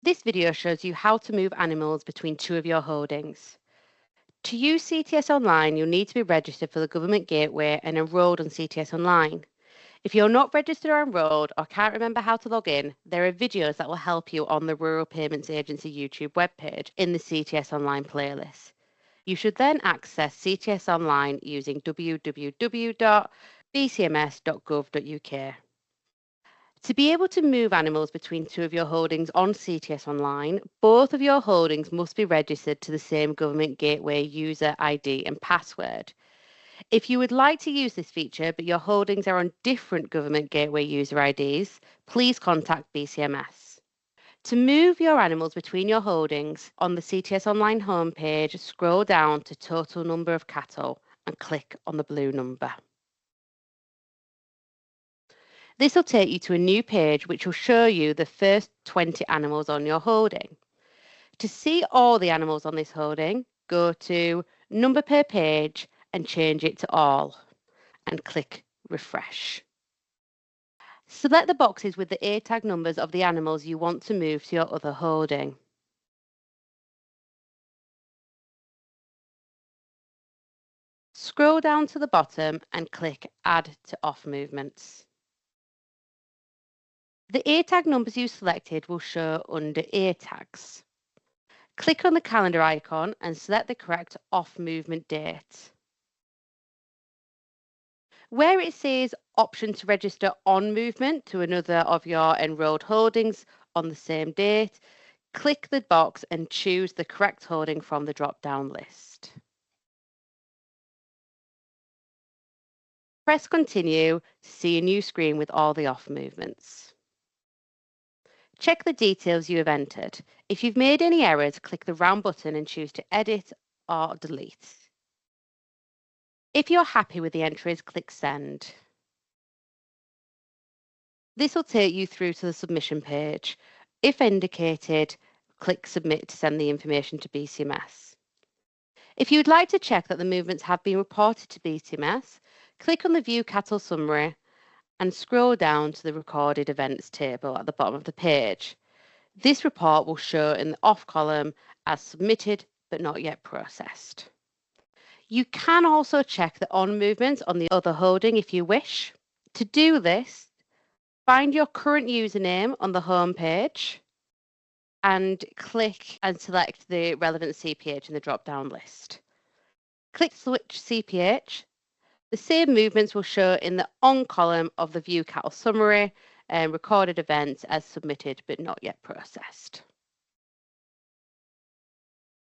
This video shows you how to move animals between two of your holdings. To use CTS Online, you'll need to be registered for the Government Gateway and enrolled on CTS Online. If you're not registered or enrolled or can't remember how to log in, there are videos that will help you on the Rural Payments Agency YouTube webpage in the CTS Online playlist. You should then access CTS Online using www.bcms.gov.uk. To be able to move animals between two of your holdings on CTS Online, both of your holdings must be registered to the same Government Gateway user ID and password. If you would like to use this feature but your holdings are on different Government Gateway user IDs, please contact BCMS. To move your animals between your holdings, on the CTS Online homepage, scroll down to Total Number of Cattle and click on the blue number. This will take you to a new page which will show you the first 20 animals on your holding. To see all the animals on this holding, go to Number per page and change it to All and click Refresh. Select the boxes with the A-tag numbers of the animals you want to move to your other holding. Scroll down to the bottom and click Add to Off Movements. The A-tag numbers you selected will show under A-tags. Click on the calendar icon and select the correct off movement date. Where it says option to register on movement to another of your enrolled holdings on the same date, click the box and choose the correct holding from the drop-down list. Press continue to see a new screen with all the off movements. Check the details you have entered. If you've made any errors, click the round button and choose to edit or delete. If you're happy with the entries, click Send. This will take you through to the submission page. If indicated, click Submit to send the information to BCMS. If you'd like to check that the movements have been reported to BCMS, click on the View Cattle Summary and scroll down to the Recorded Events table at the bottom of the page. This report will show in the off column as submitted but not yet processed. You can also check the on movements on the other holding if you wish. To do this, find your current username on the home page and click and select the relevant CPH in the drop-down list. Click Switch CPH. The same movements will show in the on column of the View Cattle Summary and recorded events as submitted but not yet processed.